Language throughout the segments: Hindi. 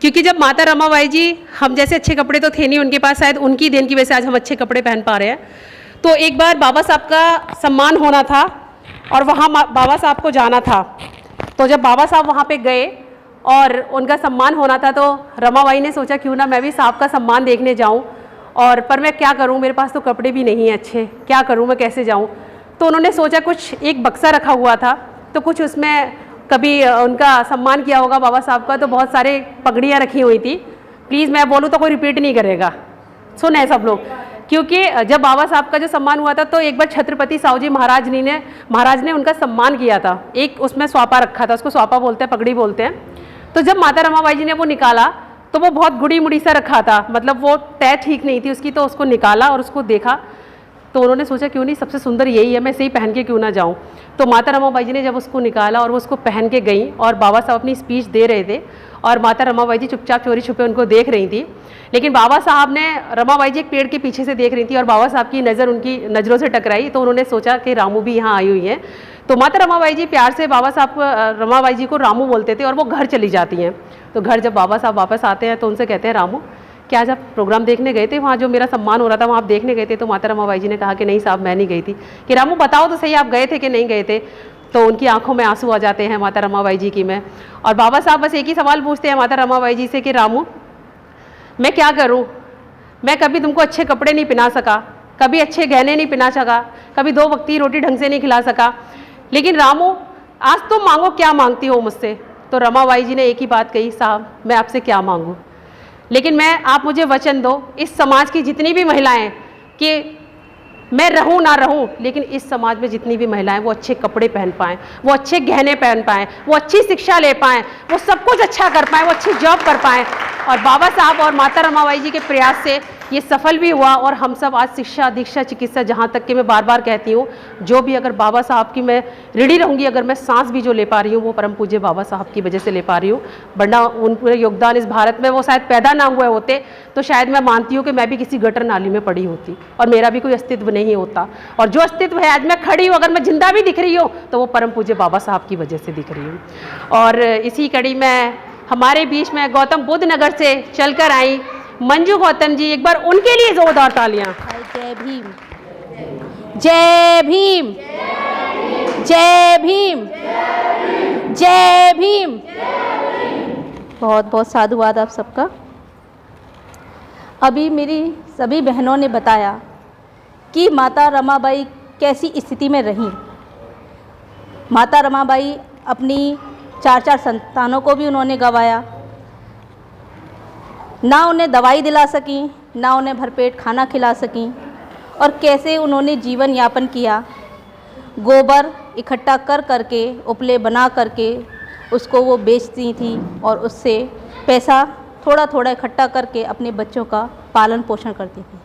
क्योंकि जब माता रमाबाई जी, हम जैसे अच्छे कपड़े तो थे नहीं उनके पास, शायद उनकी देन की वजह से आज हम अच्छे कपड़े पहन पा रहे हैं। तो एक बार बाबा साहब का सम्मान होना था और वहाँ बाबा साहब को जाना था। तो जब बाबा साहब वहाँ पे गए और उनका सम्मान होना था, तो रमाबाई ने सोचा क्यों ना मैं भी साहब का सम्मान देखने जाऊँ, और पर मैं क्या करूँ, मेरे पास तो कपड़े भी नहीं हैं अच्छे, क्या करूँ, मैं कैसे जाऊँ। तो उन्होंने सोचा कुछ एक बक्सा रखा हुआ था, तो कुछ उसमें कभी उनका सम्मान किया होगा बाबा साहब का, तो बहुत सारे पगड़ियाँ रखी हुई थी। प्लीज़ मैं बोलूँ तो कोई रिपीट नहीं करेगा, सुने सब लोग। क्योंकि जब बाबा साहब का जो सम्मान हुआ था, तो एक बार छत्रपति साहू जी महाराज ने उनका सम्मान किया था। एक उसमें स्वापा रखा था, उसको स्वापा बोलते हैं, पगड़ी बोलते हैं। तो जब माता रमाबाई जी ने वो निकाला तो वो बहुत गुड़ी मुड़ी सा रखा था, मतलब वो तय ठीक नहीं थी उसकी। तो उसको निकाला और उसको देखा, तो उन्होंने सोचा क्यों नहीं, सबसे सुंदर यही है, मैं इसे ही पहन के क्यों ना जाऊं। तो माता रमाबाई जी ने जब उसको निकाला और वो उसको पहन के गई, और बाबा साहब अपनी स्पीच दे रहे थे और माता रमाबाई जी चुपचाप चोरी छुपे उनको देख रही थी। लेकिन बाबा साहब ने, रमाबाई जी एक पेड़ के पीछे से देख रही थी और बाबा साहब की नज़र उनकी नज़रों से टकराई, तो उन्होंने सोचा कि रामू भी यहाँ आई हुई है। तो माता रमाबाई जी प्यार से बाबा साहब को, रमाबाई जी को रामू बोलते थे, और वो घर चली जाती हैं। तो घर जब बाबा साहब वापस आते हैं तो उनसे कहते हैं, रामू क्या आज आप प्रोग्राम देखने गए थे, वहाँ जो मेरा सम्मान हो रहा था वहाँ आप देखने गए थे। तो माता रमाबाई जी ने कहा कि नहीं साहब, मैं नहीं गई थी। कि रामू बताओ तो सही, आप गए थे कि नहीं गए थे। तो उनकी आंखों में आंसू आ जाते हैं माता रमाबाई जी की में। और बाबा साहब बस एक ही सवाल पूछते हैं माता रमाबाई जी से कि रामू मैं क्या करूँ, मैं कभी तुमको अच्छे कपड़े नहीं पहना सका, कभी अच्छे गहने नहीं पहना सका, कभी 2 वक्त की रोटी ढंग से नहीं खिला सका, लेकिन रामू आज तुम मांगो, क्या मांगती हो मुझसे। तो रमाबाई जी ने एक ही बात कही, साहब मैं आपसे क्या मांगूँ, लेकिन मैं, आप मुझे वचन दो इस समाज की जितनी भी महिलाएं, कि मैं रहूं ना रहूं, लेकिन इस समाज में जितनी भी महिलाएं वो अच्छे कपड़े पहन पाएं, वो अच्छे गहने पहन पाएं, वो अच्छी शिक्षा ले पाएं, वो सब कुछ अच्छा कर पाएं, वो अच्छी जॉब कर पाएं। और बाबा साहब और माता रमाबाई जी के प्रयास से ये सफल भी हुआ। और हम सब आज शिक्षा, दीक्षा, चिकित्सा, जहाँ तक कि मैं बार बार कहती हूँ, जो भी अगर बाबा साहब की मैं ऋणी रहूँगी, अगर मैं सांस भी जो ले पा रही हूँ वो परम पूज्य बाबा साहब की वजह से ले पा रही हूँ। वरना उन पूरे योगदान इस भारत में वो शायद पैदा ना हुए होते तो शायद मैं मानती हूँ कि मैं भी किसी गटर नाली में पड़ी होती और मेरा भी कोई अस्तित्व नहीं होता। और जो अस्तित्व है, आज मैं खड़ी हूँ, अगर मैं जिंदा भी दिख रही हूँ तो वो परम पूज्य बाबा साहब की वजह से दिख रही हूँ। और इसी कड़ी में हमारे बीच में गौतम बुद्ध नगर से चलकर आई मंजू गौतम जी, एक बार उनके लिए जोरदार तालियां। जय भीम, जय भीम, जय भीम, जय भीम। बहुत बहुत साधुवाद आप सबका। अभी मेरी सभी बहनों ने बताया कि माता रमाबाई कैसी स्थिति में रहीं। माता रमाबाई अपनी 4 संतानों को भी उन्होंने गंवाया, ना उन्हें दवाई दिला सकी, ना उन्हें भरपेट खाना खिला सकी, और कैसे उन्होंने जीवन यापन किया। गोबर इकट्ठा कर करके, उपले बना करके उसको वो बेचती थी और उससे पैसा थोड़ा थोड़ा इकट्ठा करके अपने बच्चों का पालन पोषण करती थी।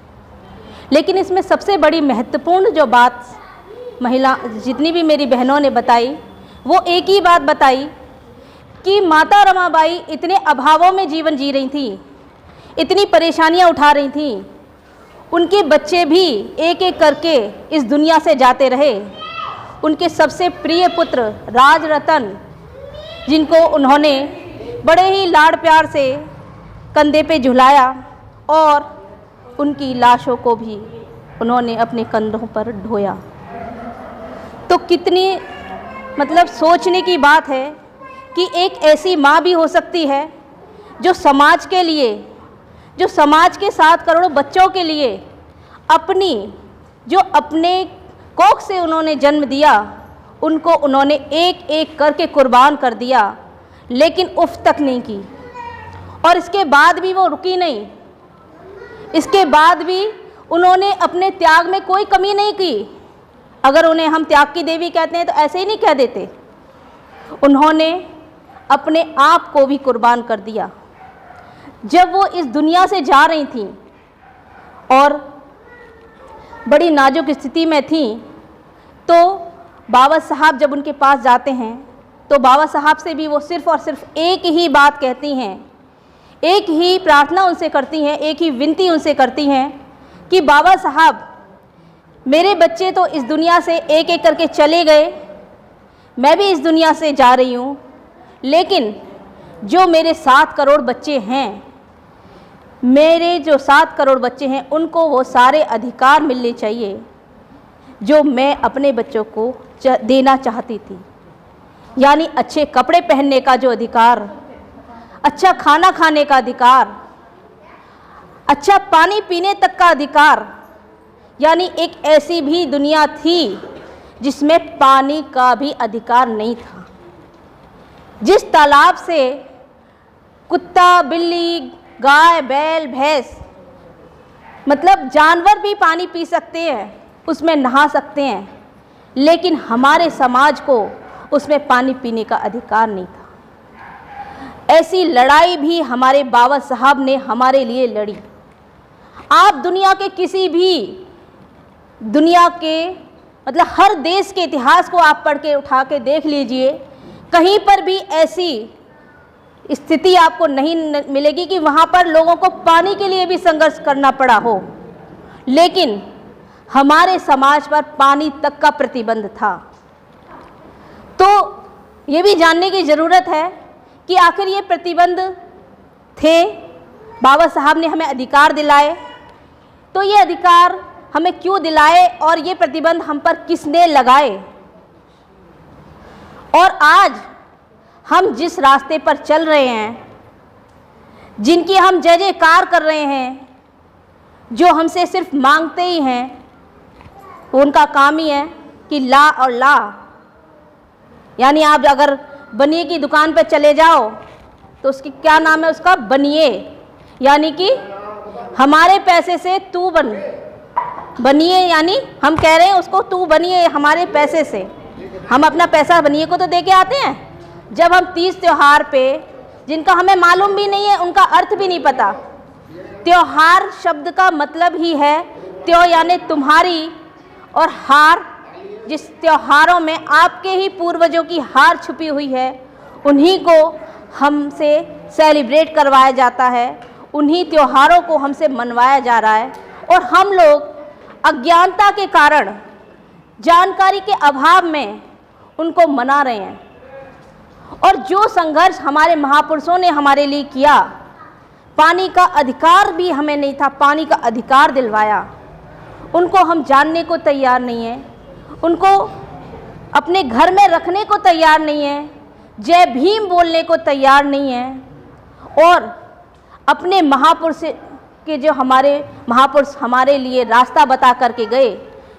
लेकिन इसमें सबसे बड़ी महत्वपूर्ण जो बात महिला, जितनी भी मेरी बहनों ने बताई, वो एक ही बात बताई कि माता रमाबाई इतने अभावों में जीवन जी रही थी, इतनी परेशानियां उठा रही थीं, उनके बच्चे भी एक एक करके इस दुनिया से जाते रहे। उनके सबसे प्रिय पुत्र राजरतन, जिनको उन्होंने बड़े ही लाड़ प्यार से कंधे पे झुलाया, और उनकी लाशों को भी उन्होंने अपने कंधों पर ढोया। तो कितनी मतलब सोचने की बात है कि एक ऐसी माँ भी हो सकती है जो समाज के लिए, जो समाज के 7 करोड़ बच्चों के लिए अपनी, जो अपने कोख से उन्होंने जन्म दिया, उनको उन्होंने एक एक करके कुर्बान कर दिया, लेकिन उफ तक नहीं की। और इसके बाद भी वो रुकी नहीं, इसके बाद भी उन्होंने अपने त्याग में कोई कमी नहीं की। अगर उन्हें हम त्याग की देवी कहते हैं तो ऐसे ही नहीं कह देते, उन्होंने अपने आप को भी कुर्बान कर दिया। जब वो इस दुनिया से जा रही थीं और बड़ी नाजुक स्थिति में थीं, तो बाबा साहब जब उनके पास जाते हैं तो बाबा साहब से भी वो सिर्फ़ और सिर्फ एक ही बात कहती हैं, एक ही प्रार्थना उनसे करती हैं, एक ही विनती उनसे करती हैं कि बाबा साहब, मेरे बच्चे तो इस दुनिया से एक एक करके चले गए, मैं भी इस दुनिया से जा रही हूँ, लेकिन जो मेरे 7 करोड़ बच्चे हैं, मेरे जो 7 करोड़ बच्चे हैं, उनको वो सारे अधिकार मिलने चाहिए जो मैं अपने बच्चों को देना चाहती थी। यानी अच्छे कपड़े पहनने का जो अधिकार, अच्छा खाना खाने का अधिकार, अच्छा पानी पीने तक का अधिकार। यानी एक ऐसी भी दुनिया थी जिसमें पानी का भी अधिकार नहीं था। जिस तालाब से कुत्ता, बिल्ली, गाय, बैल, भैंस, मतलब जानवर भी पानी पी सकते हैं, उसमें नहा सकते हैं, लेकिन हमारे समाज को उसमें पानी पीने का अधिकार नहीं था। ऐसी लड़ाई भी हमारे बाबा साहब ने हमारे लिए लड़ी। आप दुनिया के किसी भी, दुनिया के मतलब हर देश के इतिहास को आप पढ़ के उठा के देख लीजिए, कहीं पर भी ऐसी स्थिति आपको नहीं मिलेगी कि वहाँ पर लोगों को पानी के लिए भी संघर्ष करना पड़ा हो। लेकिन हमारे समाज पर पानी तक का प्रतिबंध था। तो ये भी जानने की ज़रूरत है कि आखिर ये प्रतिबंध थे, बाबा साहब ने हमें अधिकार दिलाए, तो ये अधिकार हमें क्यों दिलाए और ये प्रतिबंध हम पर किसने लगाए। और आज हम जिस रास्ते पर चल रहे हैं, जिनकी हम जय जयकार कर रहे हैं, जो हमसे सिर्फ मांगते ही हैं, उनका काम ही है कि ला और ला। यानी आप अगर बनिए की दुकान पर चले जाओ तो उसकी क्या नाम है, उसका बनिए, यानी कि हमारे पैसे से तू बनिए, यानी हम कह रहे हैं उसको तू बनिए हमारे पैसे से। हम अपना पैसा बनिए को तो दे के आते हैं। जब हम तीज त्योहार पे, जिनका हमें मालूम भी नहीं है, उनका अर्थ भी नहीं पता, त्योहार शब्द का मतलब ही है त्यो यानी तुम्हारी, और हार, जिस त्योहारों में आपके ही पूर्वजों की हार छुपी हुई है, उन्हीं को हमसे सेलिब्रेट करवाया जाता है, उन्हीं त्योहारों को हमसे मनवाया जा रहा है। और हम लोग अज्ञानता के कारण, जानकारी के अभाव में उनको मना रहे हैं। और जो संघर्ष हमारे महापुरुषों ने हमारे लिए किया, पानी का अधिकार भी हमें नहीं था, पानी का अधिकार दिलवाया, उनको हम जानने को तैयार नहीं हैं, उनको अपने घर में रखने को तैयार नहीं है, जय भीम बोलने को तैयार नहीं है। और अपने महापुरुष के, जो हमारे महापुरुष हमारे लिए रास्ता बता करके गए,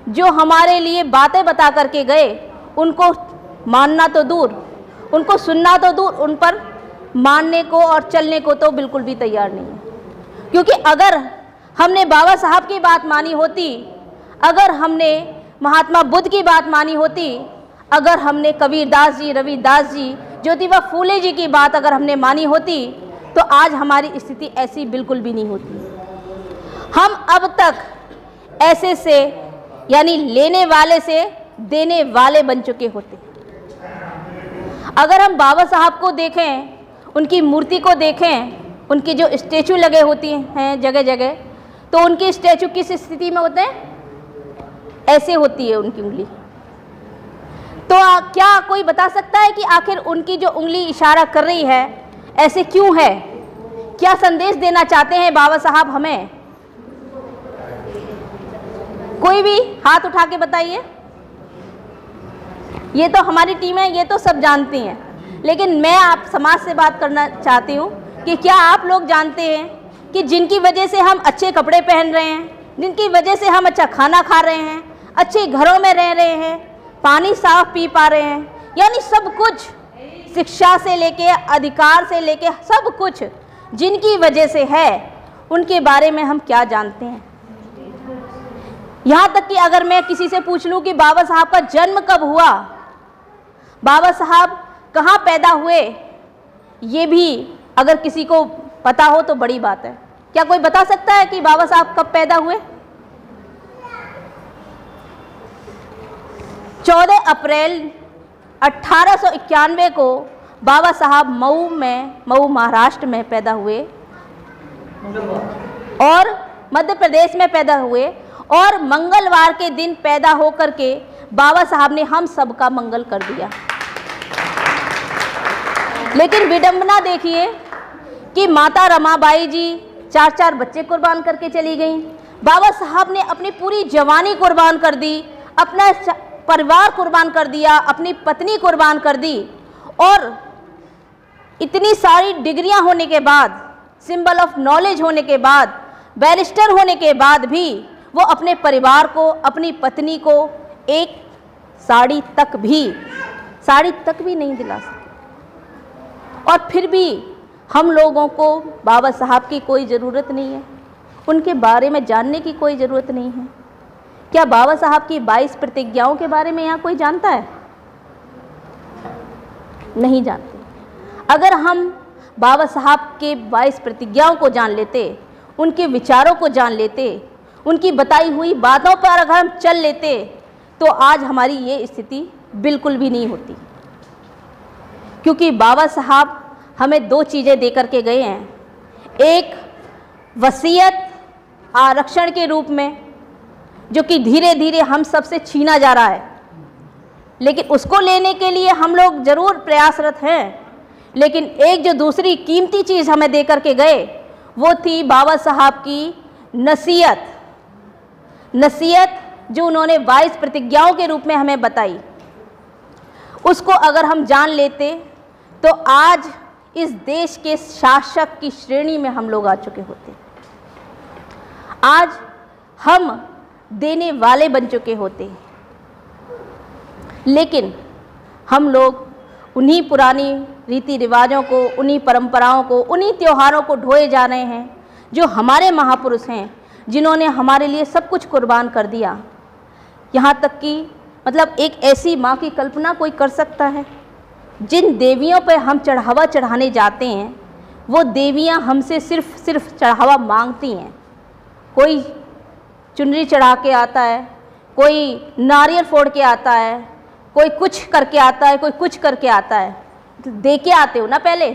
जो हमारे लिए बातें बता करके गए, उनको मानना तो दूर, उनको सुनना तो दूर, उन पर मानने को और चलने को तो बिल्कुल भी तैयार नहीं है। क्योंकि अगर हमने बाबा साहब की बात मानी होती, अगर हमने महात्मा बुद्ध की बात मानी होती, अगर हमने कबीरदास जी, रविदास जी, ज्योतिबा फूले जी की बात अगर हमने मानी होती, तो आज हमारी स्थिति ऐसी बिल्कुल भी नहीं होती। हम अब तक ऐसे से, यानी लेने वाले से देने वाले बन चुके होते। अगर हम बाबा साहब को देखें, उनकी मूर्ति को देखें, उनकी जो स्टैचू लगे होती हैं जगह जगह, तो उनकी स्टैचू किस स्थिति में होते हैं, ऐसे होती है उनकी उंगली। तो क्या कोई बता सकता है कि आखिर उनकी जो उंगली इशारा कर रही है ऐसे क्यों है? क्या संदेश देना चाहते हैं बाबा साहब हमें? कोई भी हाथ उठा के बताइए। ये तो हमारी टीम है, ये तो सब जानती हैं, लेकिन मैं आप समाज से बात करना चाहती हूँ कि क्या आप लोग जानते हैं कि जिनकी वजह से हम अच्छे कपड़े पहन रहे हैं, जिनकी वजह से हम अच्छा खाना खा रहे हैं, अच्छे घरों में रह रहे हैं, पानी साफ पी पा रहे हैं, यानी सब कुछ, शिक्षा से लेके अधिकार से लेके सब कुछ जिनकी वजह से है, उनके बारे में हम क्या जानते हैं? यहाँ तक कि अगर मैं किसी से पूछ लूँ कि बाबा साहब का जन्म कब हुआ, बाबा साहब कहाँ पैदा हुए, ये भी अगर किसी को पता हो तो बड़ी बात है। क्या कोई बता सकता है कि बाबा साहब कब पैदा हुए? 14 अप्रैल 1891 को बाबा साहब मऊ महाराष्ट्र में पैदा हुए और मध्य प्रदेश में पैदा हुए, और मंगलवार के दिन पैदा होकर के बाबा साहब ने हम सबका मंगल कर दिया। लेकिन विडंबना देखिए कि माता रमाबाई जी 4-4 बच्चे कुर्बान करके चली गईं। बाबा साहब ने अपनी पूरी जवानी कुर्बान कर दी, अपना परिवार कुर्बान कर दिया, अपनी पत्नी कुर्बान कर दी, और इतनी सारी डिग्रियां होने के बाद, सिंबल ऑफ नॉलेज होने के बाद, बैरिस्टर होने के बाद भी वो अपने परिवार को, अपनी पत्नी को एक साड़ी तक भी नहीं दिला सके। और फिर भी हम लोगों को बाबा साहब की कोई ज़रूरत नहीं है, उनके बारे में जानने की कोई ज़रूरत नहीं है। क्या बाबा साहब की 22 प्रतिज्ञाओं के बारे में यहाँ कोई जानता है? नहीं जानते। अगर हम बाबा साहब के 22 प्रतिज्ञाओं को जान लेते, उनके विचारों को जान लेते, उनकी बताई हुई बातों पर अगर हम चल लेते, तो आज हमारी ये स्थिति बिल्कुल भी नहीं होती। क्योंकि बाबा साहब हमें 2 चीज़ें दे करके गए हैं। एक वसीयत आरक्षण के रूप में, जो कि धीरे धीरे हम सबसे छीना जा रहा है, लेकिन उसको लेने के लिए हम लोग ज़रूर प्रयासरत हैं। लेकिन एक जो दूसरी कीमती चीज़ हमें दे करके गए, वो थी बाबा साहब की नसीहत जो उन्होंने 22 प्रतिज्ञाओं के रूप में हमें बताई। उसको अगर हम जान लेते तो आज इस देश के शासक की श्रेणी में हम लोग आ चुके होते। आज हम देने वाले बन चुके होते, लेकिन हम लोग उन्हीं पुरानी रीति रिवाजों को, उन्हीं परंपराओं को, उन्हीं त्योहारों को ढोए जा रहे हैं जो हमारे महापुरुष हैं, जिन्होंने हमारे लिए सब कुछ कुर्बान कर दिया। यहाँ तक कि मतलब एक ऐसी माँ की कल्पना कोई कर सकता है? जिन देवियों पर हम चढ़ावा चढ़ाने जाते हैं, वो देवियाँ हमसे सिर्फ चढ़ावा मांगती हैं। कोई चुनरी चढ़ा के आता है, कोई नारियल फोड़ के आता है, कोई कुछ करके आता है, कोई कुछ करके आता है। दे के आते हो ना, पहले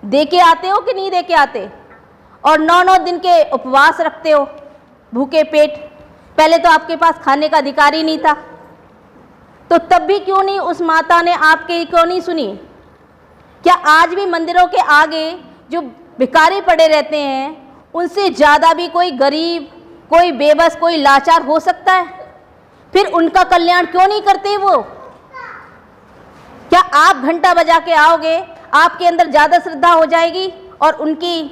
दे के आते हो कि नहीं दे के आते? और 9-9 दिन के उपवास रखते हो भूखे पेट। पहले तो आपके पास खाने का अधिकार ही नहीं था, तो तब भी क्यों नहीं उस माता ने आपके क्यों नहीं सुनी? क्या आज भी मंदिरों के आगे जो भिखारी पड़े रहते हैं, उनसे ज़्यादा भी कोई गरीब, कोई बेबस, कोई लाचार हो सकता है? फिर उनका कल्याण क्यों नहीं करते वो? क्या आप घंटा बजा के आओगे, आपके अंदर ज़्यादा श्रद्धा हो जाएगी और उनकी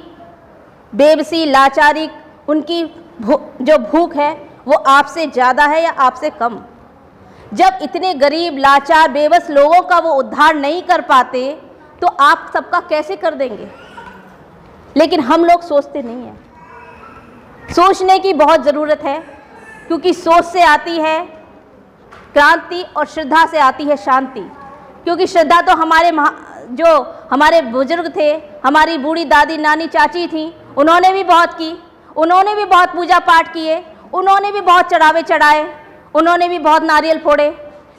बेबसी, लाचारी, उनकी जो भूख है वो आपसे ज़्यादा है या आपसे कम? जब इतने गरीब, लाचार, बेबस लोगों का वो उद्धार नहीं कर पाते, तो आप सबका कैसे कर देंगे? लेकिन हम लोग सोचते नहीं हैं। सोचने की बहुत ज़रूरत है, क्योंकि सोच से आती है क्रांति और श्रद्धा से आती है शांति। क्योंकि श्रद्धा तो जो हमारे बुजुर्ग थे, हमारी बूढ़ी दादी, नानी, चाची थी, उन्होंने भी बहुत की, उन्होंने भी बहुत पूजा पाठ किए, उन्होंने भी बहुत चढ़ावे चढ़ाए, उन्होंने भी बहुत नारियल फोड़े।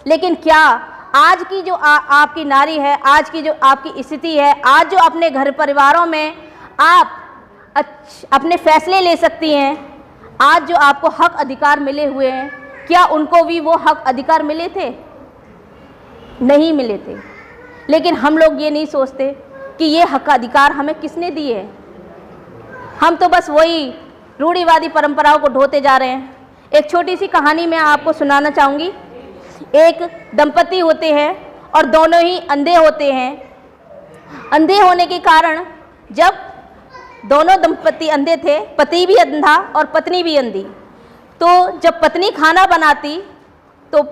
लेकिन क्या आज की जो आपकी नारी है, आज की जो आपकी स्थिति है, आज जो अपने घर परिवारों में आप अपने फैसले ले सकती हैं, आज जो आपको हक अधिकार मिले हुए हैं, क्या उनको भी वो हक अधिकार मिले थे? नहीं मिले थे। लेकिन हम लोग ये नहीं सोचते कि ये हक अधिकार हमें किसने दिए। हम तो बस वही रूढ़िवादी परंपराओं को ढोते जा रहे हैं। एक छोटी सी कहानी मैं आपको सुनाना चाहूँगी। एक दंपति होते हैं और दोनों ही अंधे होते हैं। अंधे होने के कारण जब दोनों दंपति अंधे थे, पति भी अंधा और पत्नी भी अंधी, तो जब पत्नी खाना बनाती तो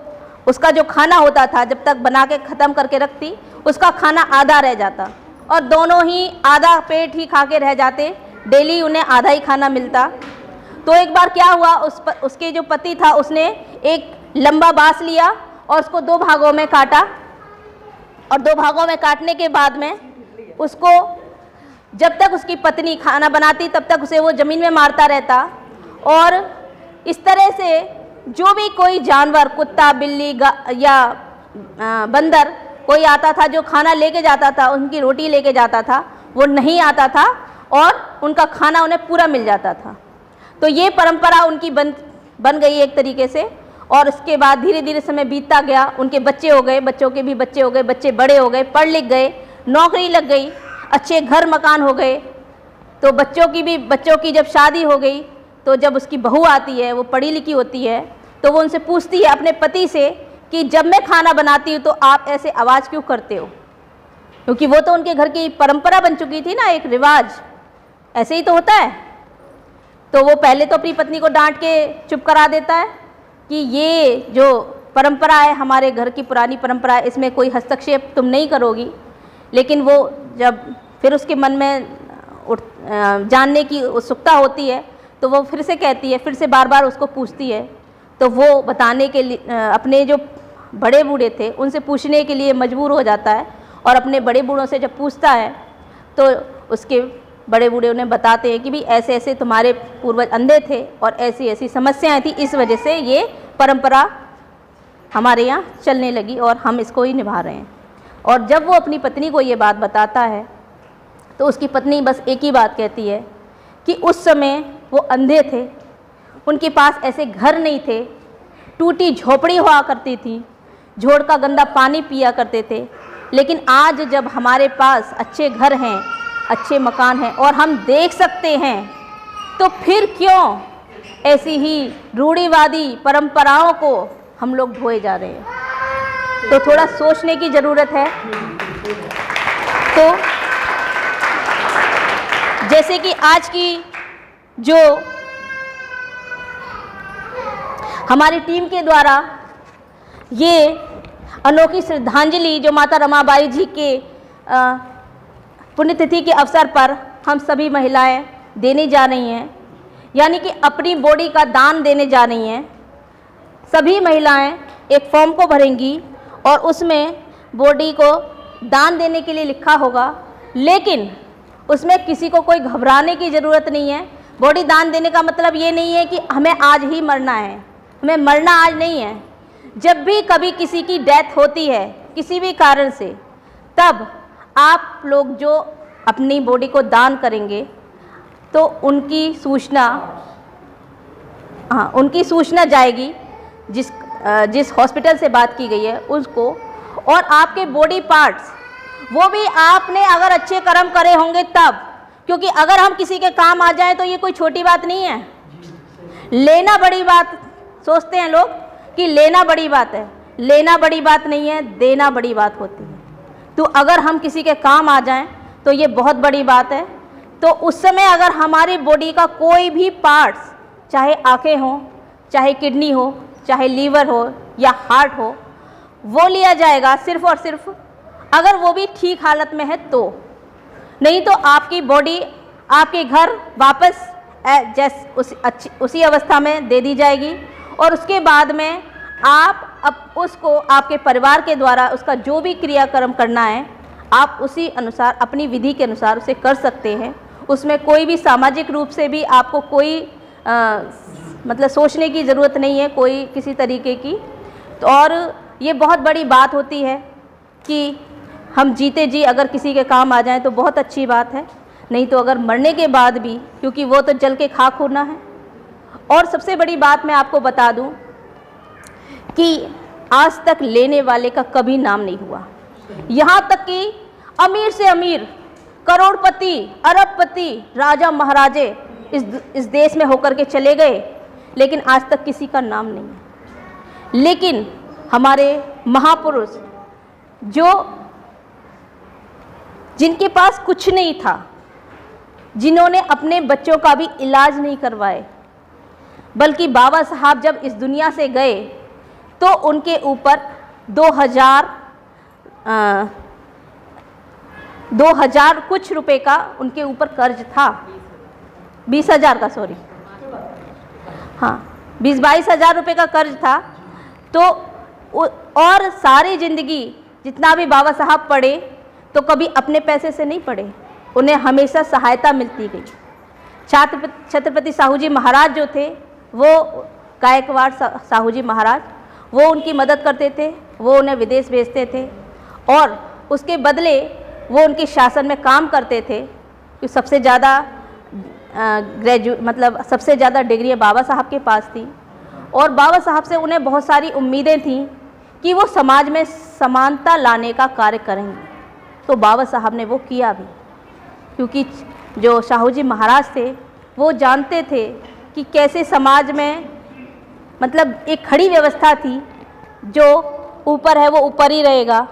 उसका जो खाना होता था, जब तक बना के ख़त्म करके रखती, उसका खाना आधा रह जाता और दोनों ही आधा पेट ही खा के रह जाते। डेली उन्हें आधा ही खाना मिलता। तो एक बार क्या हुआ, उसके जो पति था उसने एक लंबा बांस लिया और उसको 2 भागों में काटा, और 2 भागों में काटने के बाद में उसको, जब तक उसकी पत्नी खाना बनाती तब तक उसे वो ज़मीन में मारता रहता। और इस तरह से जो भी कोई जानवर, कुत्ता, बिल्ली या बंदर कोई आता था जो खाना लेके जाता था, उनकी रोटी लेके जाता था, वो नहीं आता था और उनका खाना उन्हें पूरा मिल जाता था। तो ये परंपरा उनकी बन गई एक तरीके से। और उसके बाद धीरे धीरे समय बीतता गया, उनके बच्चे हो गए, बच्चों के भी बच्चे हो गए, बच्चे बड़े हो गए, पढ़ लिख गए, नौकरी लग गई, अच्छे घर मकान हो गए, तो बच्चों की जब शादी हो गई तो जब उसकी बहू आती है, वो पढ़ी लिखी होती है, तो वो उनसे पूछती है अपने पति से कि जब मैं खाना बनाती हूँ तो आप ऐसे आवाज़ क्यों करते हो, क्योंकि वो तो उनके घर की परंपरा बन चुकी थी ना, एक रिवाज, ऐसे ही तो होता है। तो वो पहले तो अपनी पत्नी को डांट के चुप करा देता है कि ये जो परंपरा है, हमारे घर की पुरानी परंपरा है, इसमें कोई हस्तक्षेप तुम नहीं करोगी। लेकिन वो जब फिर उसके मन में जानने की उत्सुकता होती है तो वो फिर से कहती है, फिर से बार बार उसको पूछती है, तो वो बताने के लिए अपने जो बड़े बूढ़े थे उनसे पूछने के लिए मजबूर हो जाता है, और अपने बड़े बूढ़ों से जब पूछता है तो उसके बड़े बूढ़े उन्हें बताते हैं कि भी ऐसे ऐसे तुम्हारे पूर्वज अंधे थे और ऐसी ऐसी समस्याएं थी, इस वजह से ये परंपरा हमारे यहाँ चलने लगी और हम इसको ही निभा रहे हैं। और जब वो अपनी पत्नी को ये बात बताता है तो उसकी पत्नी बस एक ही बात कहती है कि उस समय वो अंधे थे, उनके पास ऐसे घर नहीं थे, टूटी झोपड़ी हुआ करती थी, झोड़ का गंदा पानी पिया करते थे। लेकिन आज जब हमारे पास अच्छे घर हैं, अच्छे मकान हैं और हम देख सकते हैं, तो फिर क्यों ऐसी ही रूढ़िवादी परंपराओं को हम लोग ढोए जा रहे हैं। तो थोड़ा सोचने की ज़रूरत है। तो जैसे कि आज की जो हमारी टीम के द्वारा ये अनोखी श्रद्धांजलि जो माता रमाबाई जी के पुण्यतिथि के अवसर पर हम सभी महिलाएं देने जा रही हैं, यानी कि अपनी बॉडी का दान देने जा रही हैं। सभी महिलाएं एक फॉर्म को भरेंगी और उसमें बॉडी को दान देने के लिए लिखा होगा, लेकिन उसमें किसी को कोई घबराने की ज़रूरत नहीं है। बॉडी दान देने का मतलब ये नहीं है कि हमें आज ही मरना है, हमें मरना आज नहीं है। जब भी कभी किसी की डेथ होती है किसी भी कारण से, तब आप लोग जो अपनी बॉडी को दान करेंगे तो उनकी सूचना जाएगी जिस हॉस्पिटल से बात की गई है उसको, और आपके बॉडी पार्ट्स वो भी आपने अगर अच्छे कर्म करे होंगे तब, क्योंकि अगर हम किसी के काम आ जाएं तो ये कोई छोटी बात नहीं है। लेना बड़ी बात सोचते हैं लोग कि लेना बड़ी बात है, लेना बड़ी बात नहीं है, देना बड़ी बात होती है। तो अगर हम किसी के काम आ जाएं तो ये बहुत बड़ी बात है। तो उस समय अगर हमारी बॉडी का कोई भी पार्ट्स, चाहे आंखें हों, चाहे किडनी हो, चाहे लीवर हो या हार्ट हो, वो लिया जाएगा सिर्फ और सिर्फ अगर वो भी ठीक हालत में है तो। नहीं तो आपकी बॉडी आपके घर वापस उसी अवस्था में दे दी जाएगी, और उसके बाद में आप अब उसको आपके परिवार के द्वारा उसका जो भी क्रियाक्रम करना है आप उसी अनुसार अपनी विधि के अनुसार उसे कर सकते हैं। उसमें कोई भी सामाजिक रूप से भी आपको कोई मतलब सोचने की ज़रूरत नहीं है, कोई किसी तरीके की। तो और ये बहुत बड़ी बात होती है कि हम जीते जी अगर किसी के काम आ जाएं तो बहुत अच्छी बात है, नहीं तो अगर मरने के बाद भी, क्योंकि वो तो जल के खाक होना है। और सबसे बड़ी बात मैं आपको बता दूं कि आज तक लेने वाले का कभी नाम नहीं हुआ। यहाँ तक कि अमीर से अमीर, करोड़पति, अरबपति, राजा महाराजे इस देश में होकर के चले गए, लेकिन आज तक किसी का नाम नहीं है। लेकिन हमारे महापुरुष जिनके पास कुछ नहीं था, जिन्होंने अपने बच्चों का भी इलाज नहीं करवाए, बल्कि बाबा साहब जब इस दुनिया से गए तो उनके ऊपर 2000 कुछ रुपए का उनके ऊपर कर्ज था, 20,000 का, सॉरी, हाँ 22 हज़ार रुपये का कर्ज था। तो और सारी ज़िंदगी जितना भी बाबा साहब पढ़े तो कभी अपने पैसे से नहीं पढ़े, उन्हें हमेशा सहायता मिलती गई। छत्रपति साहू जी महाराज जो थे, वो गायकवाड़ साहू जी महाराज, वो उनकी मदद करते थे, वो उन्हें विदेश भेजते थे और उसके बदले वो उनके शासन में काम करते थे। कि सबसे ज़्यादा सबसे ज़्यादा डिग्रियाँ बाबा साहब के पास थी, और बाबा साहब से उन्हें बहुत सारी उम्मीदें थीं कि वो समाज में समानता लाने का कार्य करेंगे। तो बाबा साहब ने वो किया भी, क्योंकि जो शाहू जी महाराज थे वो जानते थे कि कैसे समाज में मतलब एक खड़ी व्यवस्था थी, जो ऊपर है वो ऊपर ही रहेगा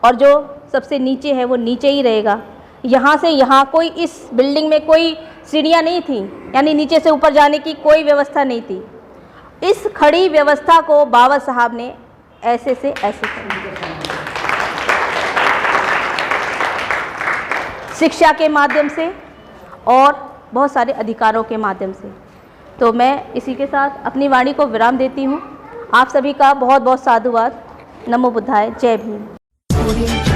और जो सबसे नीचे है वो नीचे ही रहेगा। यहाँ से यहाँ कोई, इस बिल्डिंग में कोई सीढ़ियाँ नहीं थी, यानी नीचे से ऊपर जाने की कोई व्यवस्था नहीं थी। इस खड़ी व्यवस्था को बाबा साहब ने ऐसे से ऐसे किया, शिक्षा के माध्यम से और बहुत सारे अधिकारों के माध्यम से। तो मैं इसी के साथ अपनी वाणी को विराम देती हूँ। आप सभी का बहुत बहुत साधुवाद। नमो बुद्धाय। जय भीम।